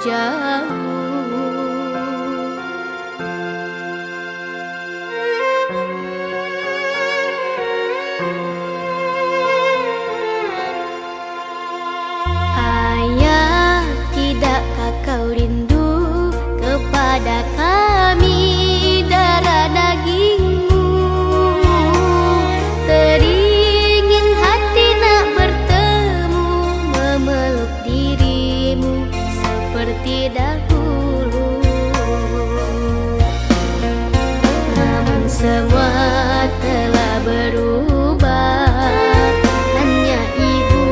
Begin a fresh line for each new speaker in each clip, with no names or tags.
jauh. Ayah, tidakkah kau rindu kepada kami darah dagingmu? Teringin hati nak bertemu, memeluk dirimu seperti dahulu. Namun semua telah berubah, hanya ibu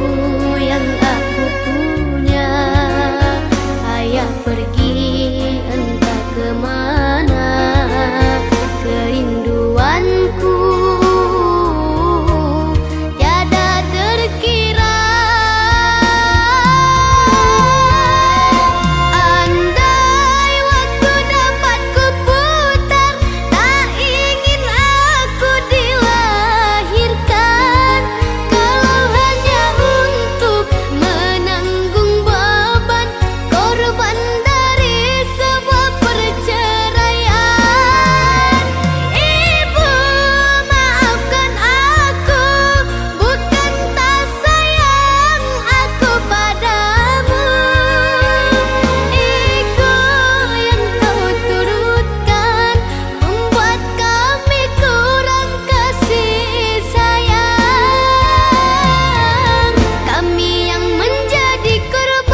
yang aku punya. Ayah pergi entah kemana, kerinduanku tiada terkira. Andai waktu dapat kuputar, tak ingin aku dilahirkan. Kalau hanya untuk menanggung beban korban dari sebuah perceraian. Ibu, maafkan aku, bukan tak sayang aku padamu. Ego yang kau turutkan membuat kami kurang kasih sayang. Kami yang menjadi korban.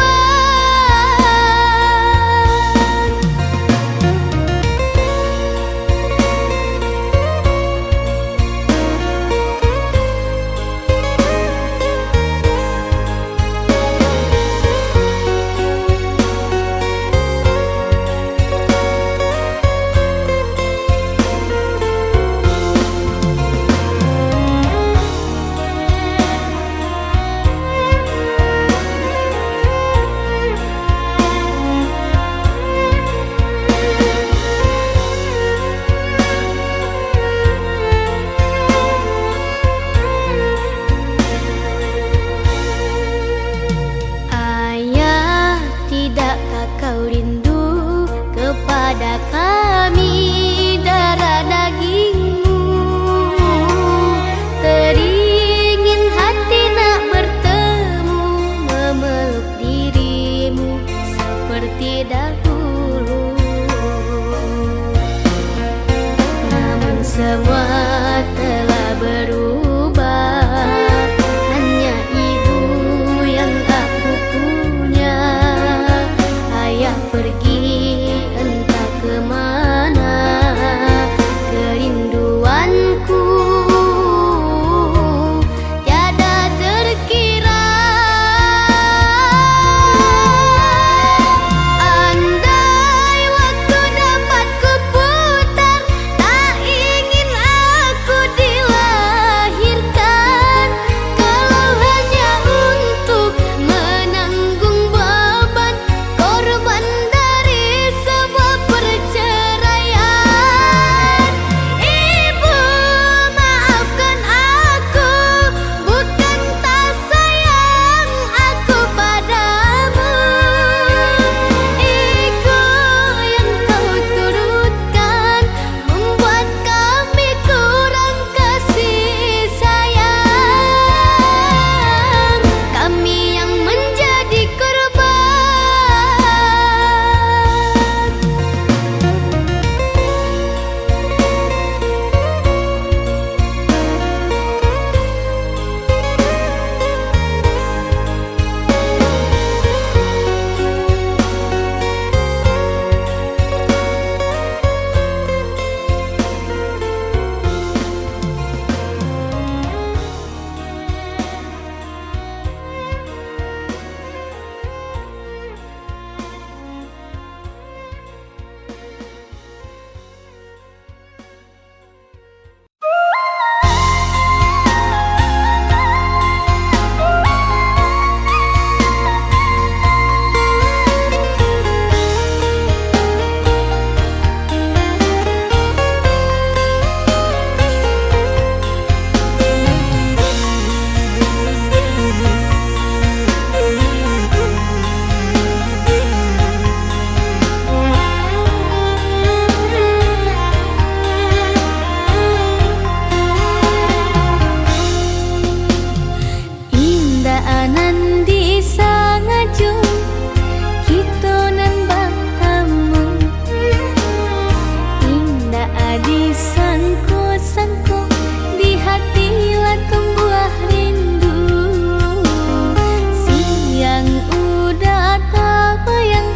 Ayah, tidakkah kau rindu kepada kami darah dagingmu? Teringin hati nak bertemu, memeluk dirimu seperti dahulu. Namun semua telah berubah, hanya ibu yang aku punya. Ayah pergi entah kemana, kerinduanku tiada terkira. Andai waktu dapat kuputar, tak ingin sangko-sangko di hati lah tumbuh rindu. Siang udah tak bayang,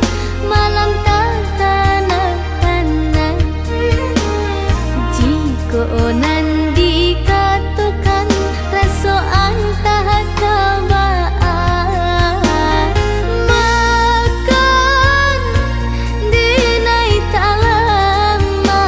malam tak tahan-tahan. Jika nan dikatakan rasoan tak kabaan, makan dinai tak lama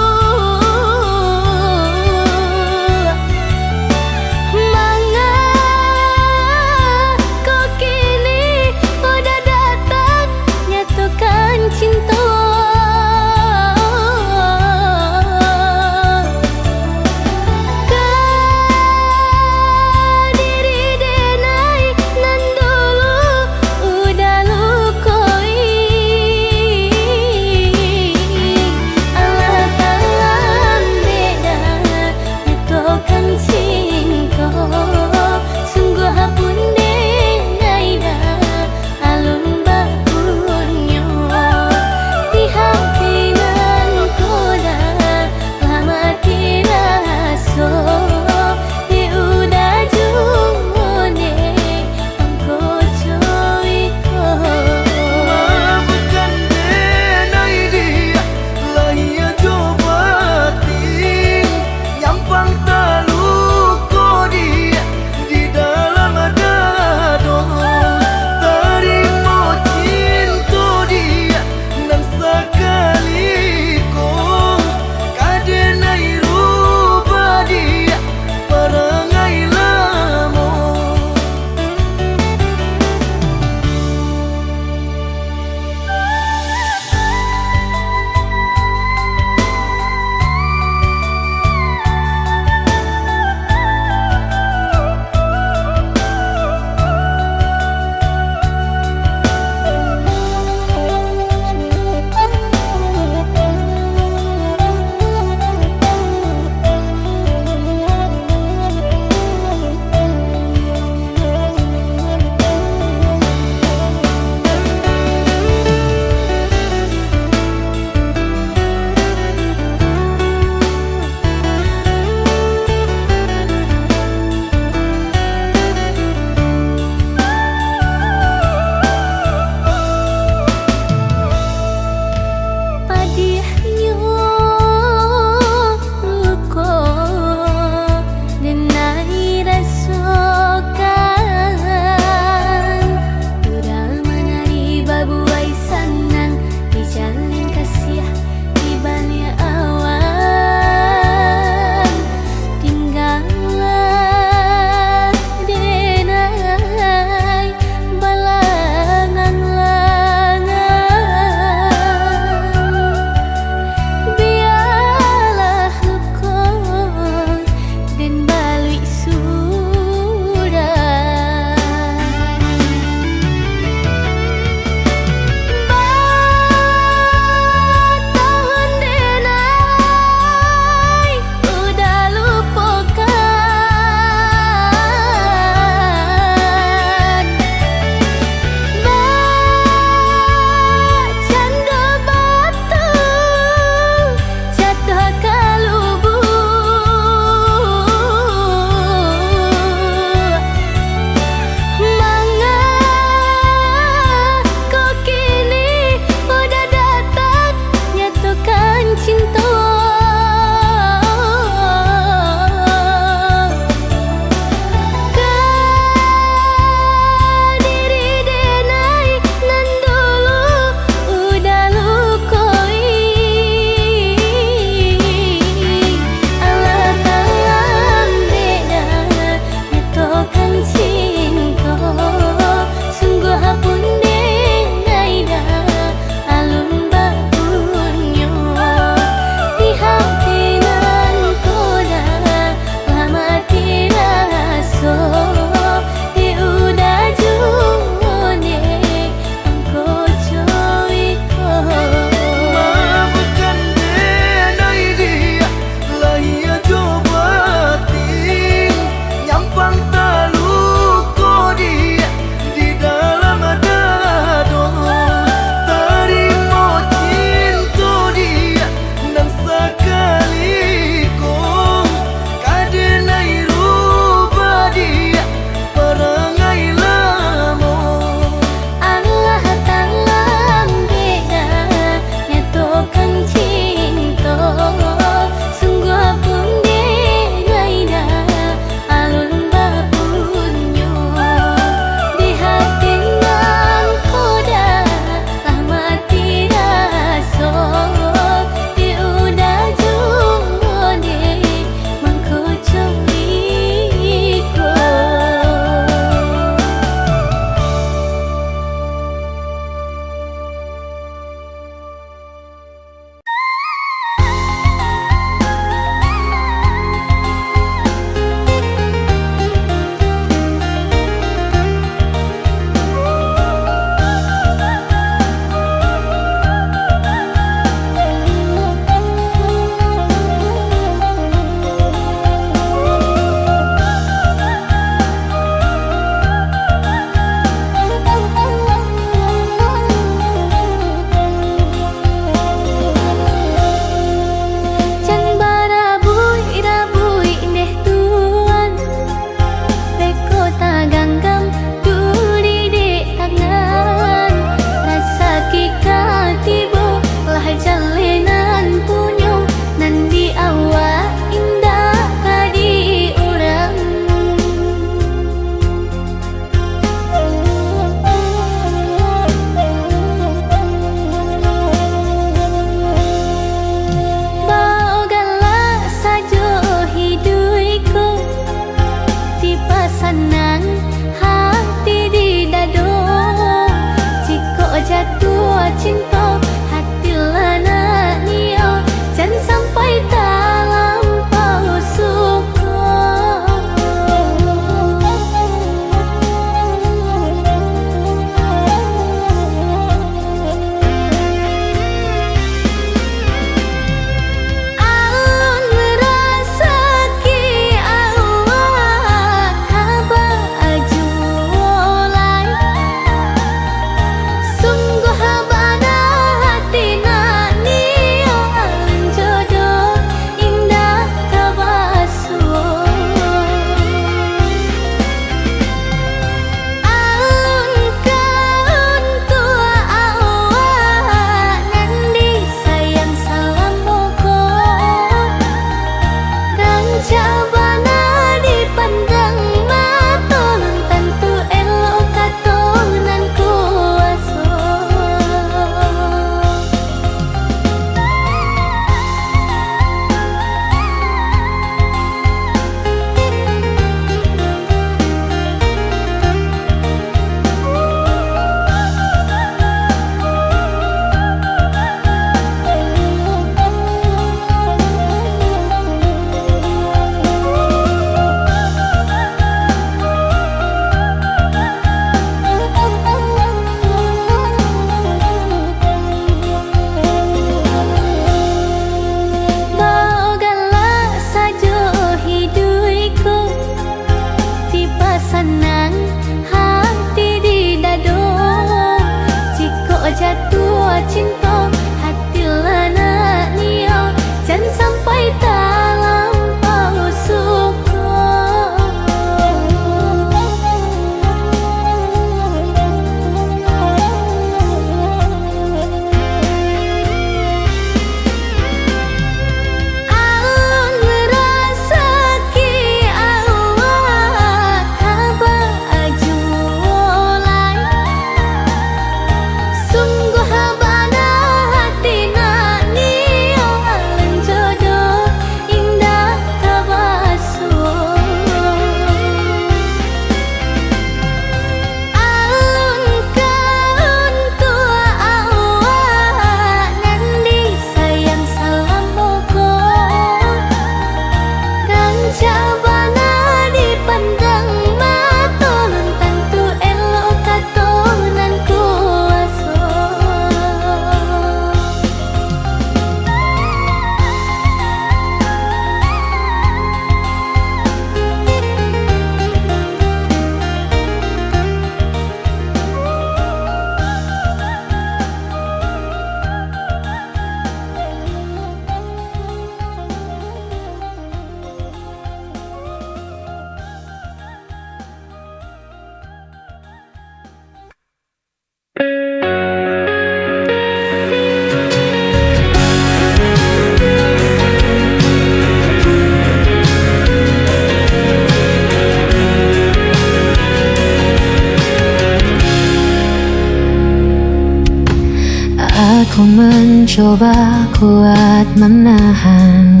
Ku mencoba kuat menahan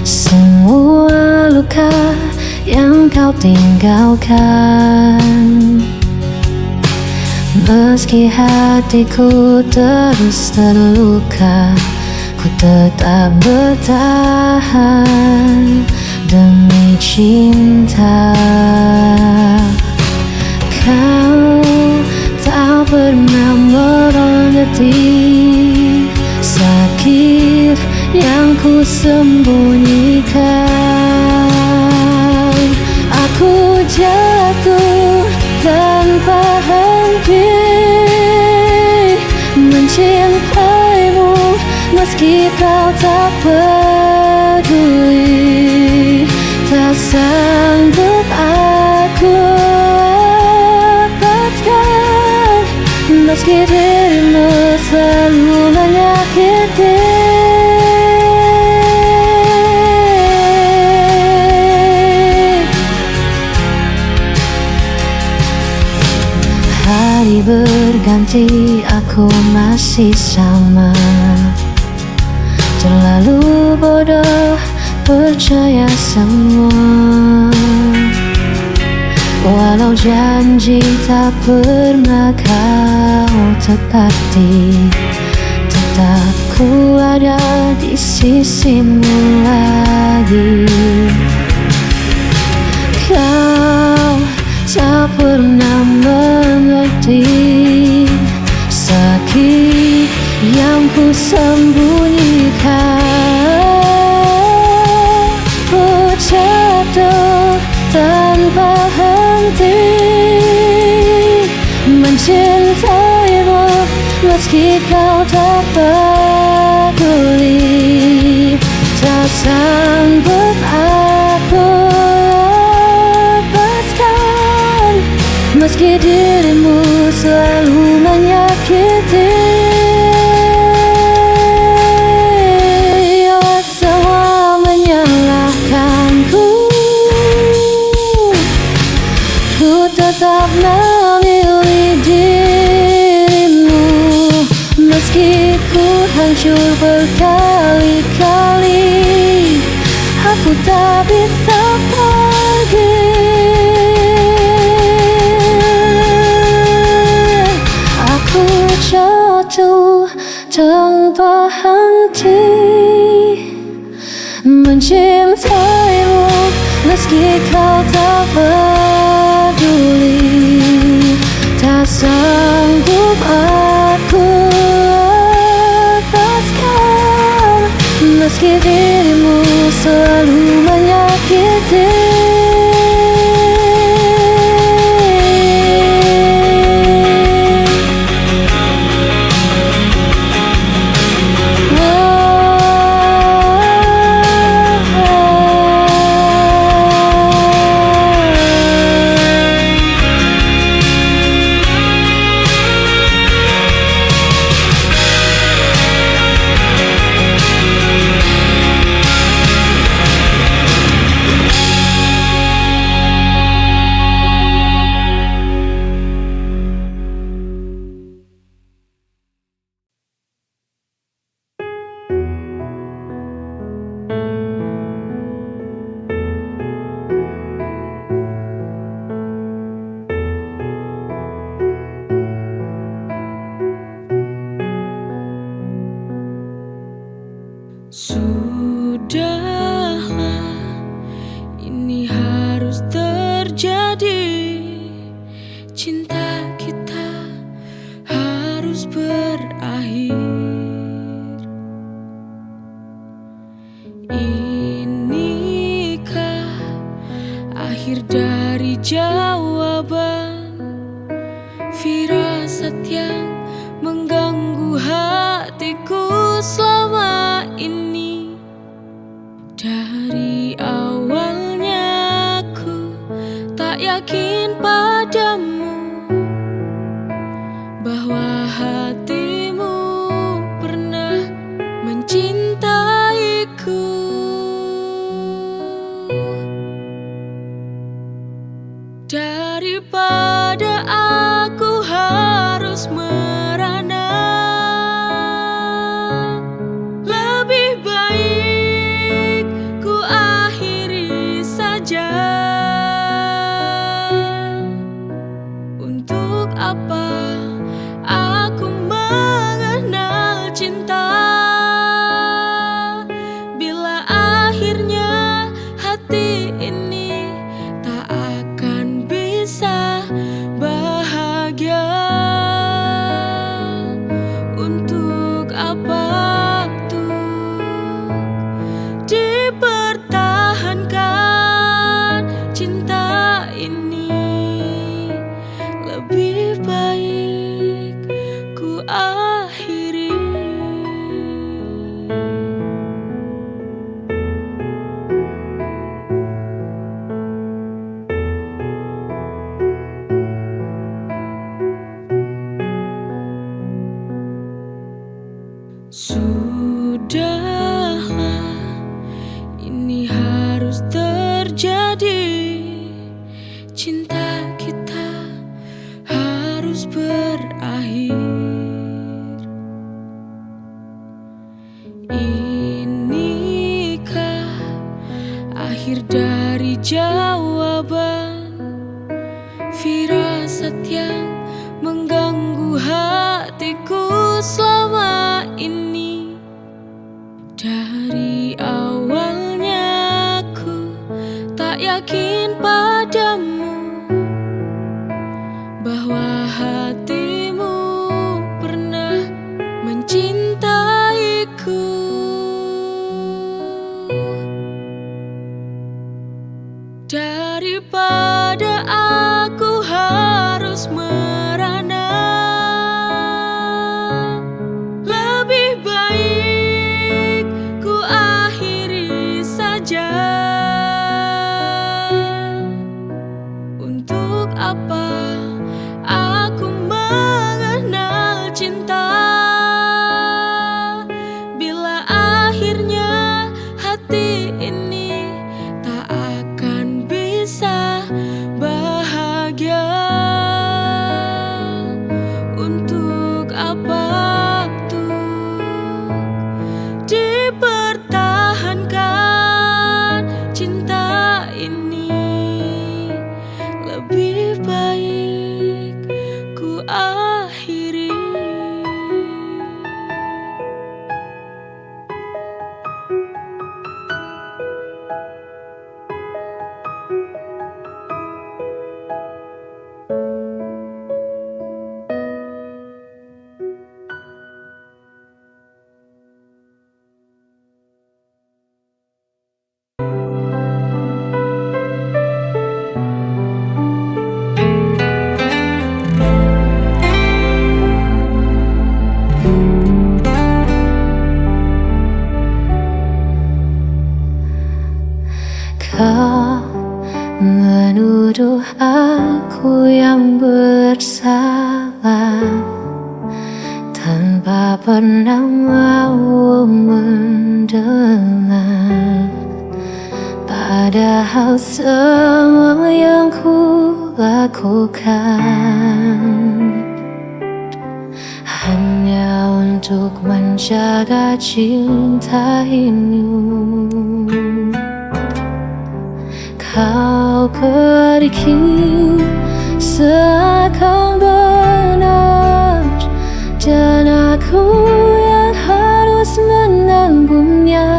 semua luka yang kau tinggalkan. Meski hatiku terus terluka, ku tetap bertahan demi cinta. Kau tak pernah mengerti sakit yang ku sembunyikan. Aku jatuh tanpa henti mencintaimu, meski kau tak peduli. Tak sanggup aku lepaskan, meski dirimu selalu menyakiti. Hari berganti, aku masih sama, terlalu bodoh percaya semua. Walau janji tak pernah kau tepati, tetap ku ada di sisimu lagi. Kau tak pernah mengerti sakit yang ku sembunyikan. Ku jatuh tanpa henti mencintaimu, meski kau tak peduli. Tak sanggup aku lepaskan, meski dirimu selalu menyakiti. Semua menyalahkanku, ku tetap memilih dirimu, meski ku hancur berkali-kali. Aku tak bisa pergi. Aku jatuh tanpa henti mencintaimu, meski kau tak peduli. Tak sanggup aku lepaskan, meski dirimu selalu menyakiti.
Sudahlah, ini harus terjadi. Cinta kita harus berakhir. Inikah akhir dari jawaban firasat yang mengganggu hatiku selama ini? Dari awalnya aku tak yakin padamu bahwa hatimu pernah mencintaiku. Daripada aku harus merana Untuk apa aku mengenal cinta bila akhirnya hati ini tak akan bisa bahagia? Untuk apa tuh dipertahankan cinta ini? Lebih baik ku akhiri. Sudahlah, ini harus terjadi. Cinta kita harus berakhir. Inikah akhir dari jawaban firasat yang mengganggu hatiku selama ini? Dari awalnya aku tak yakin padamu bahwa hatimu pernah mencintaiku. Daripada aku harus merana, lebih baik ku akhiri saja. Untuk apa aku mengenal cinta bila akhirnya hati ini tak akan bisa bahagia? Untuk apa tuh dipertahankan cinta ini? Lebih baik ku akhiri.
Kau menuduh aku yang bersalah tanpa pernah mau mendengar. Padahal semua yang ku lakukan hanya untuk menjaga cinta ini. Kau pergi seakan benar, dan aku yang harus menanggungnya.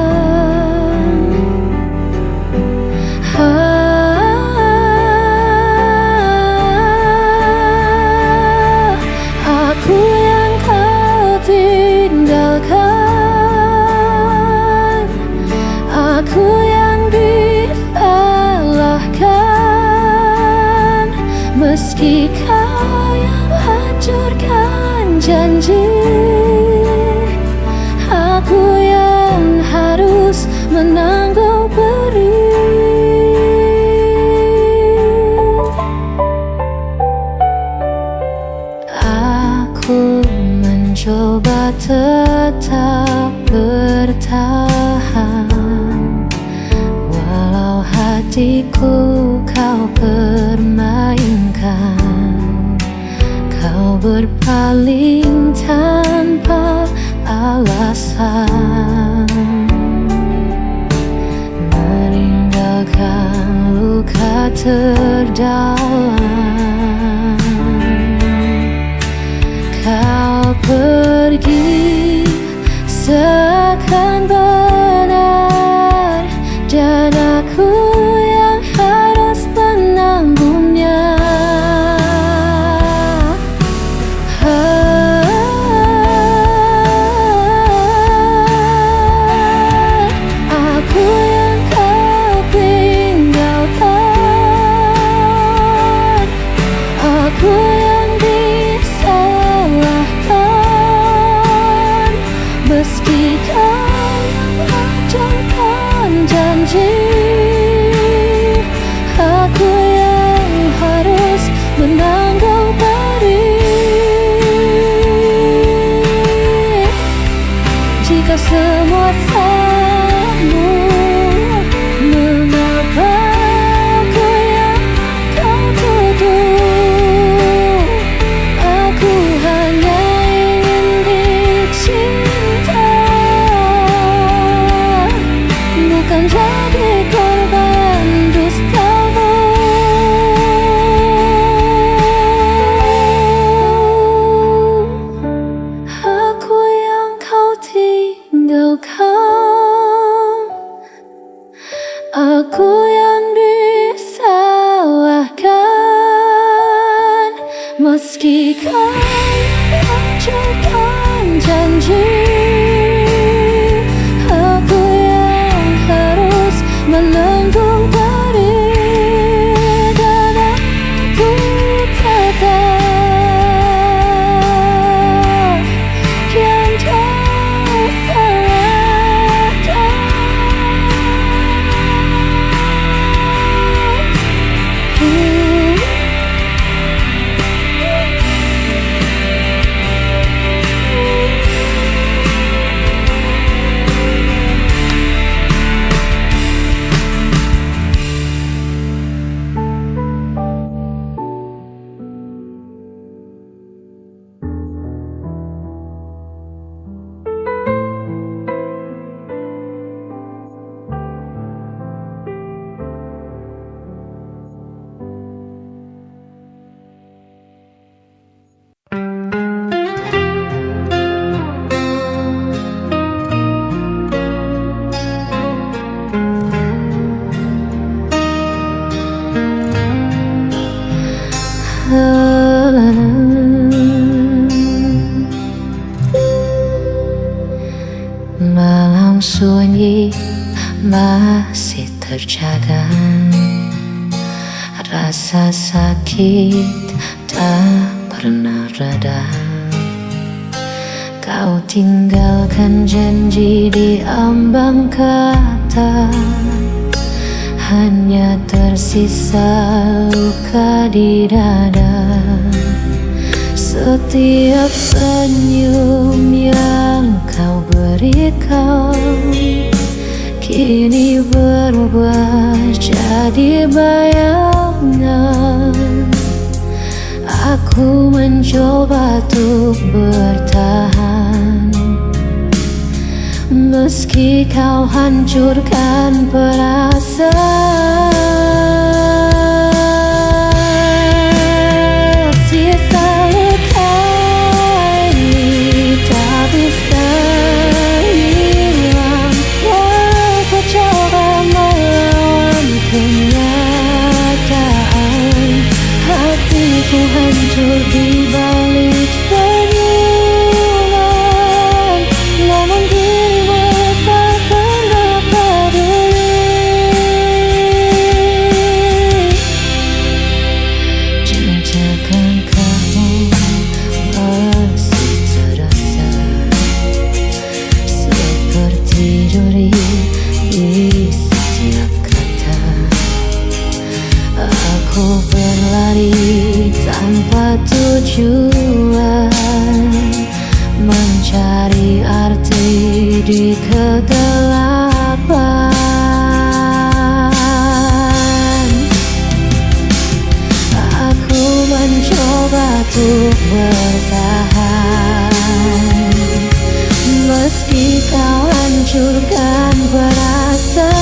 Aku yang kau tinggalkan, aku yang disalahkan, meski kau yang hancurkan janji. Aku yang harus menanggung perih. Aku mencoba tetap bertahan, walau hatiku kau permainkan. Kau berpaling tanpa alasan, meninggalkan luka terdalam. Kau pergi seakan benar, dan aku yang harus menanggungnya. Aku yang kau tinggalkan, aku yang disalahkan, meski kau yang hancurkan janji. Aku yang harus menanggung pedih. Jika semua salahmu, mengapa aku yang kau tuduh? Aku hanya ingin dicinta, bukan jadi korban dustamu. Aku yang kau tinggalkan, aku yang disalahkan, meski kau hancurkan janji. Aku yang harus menanggung pedih, dan aku tetap yang malam sunyi masih terjaga, rasa sakit tak pernah reda. Kau tinggalkan janji di ambang kata, hanya tersisa luka di dada. Setiap senyum yang kau berikan kini berubah jadi bayangan. Aku mencoba untuk bertahan, meski kau hancurkan perasaan. Sisa luka ini tak bisa hilang, walau kau coba melawan kenyataan. Hatiku hancur di balik senyuman, namun dirimu tak pernah peduli. Jejakan kamu masih terasa, seperti duri di setiap kata. Aku berlari tanpa tujuan, mencari arti di kegelapan. Aku mencoba untuk bertahan, meski kau hancurkan perasaan.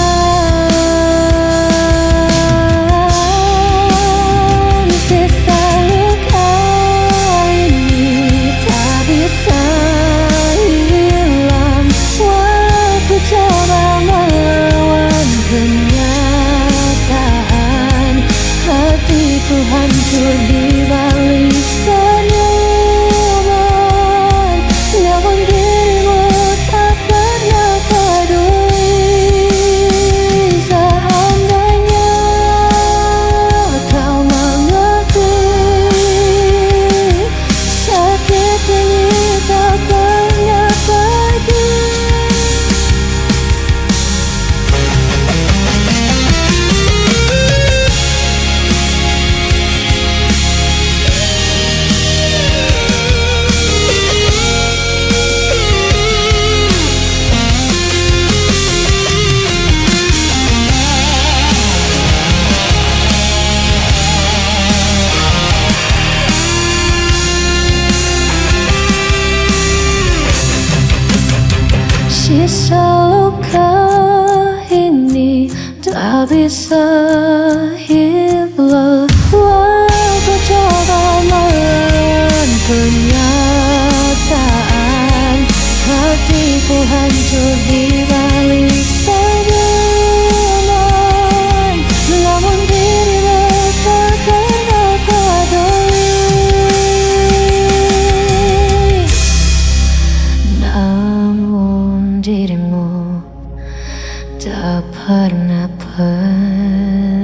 hatiku hancur di balik senyuman. Namun dirimu tak pernah peduli. Seandainya kau mengerti, sakit ini tak pernah pergi. Sisa luka ini tak bisa hilang. Walau coba melawan kenyataan, hatiku hancur di balik senyuman. Namun dirimu tak pernah peduli. Namun dirimu tak pernah peduli.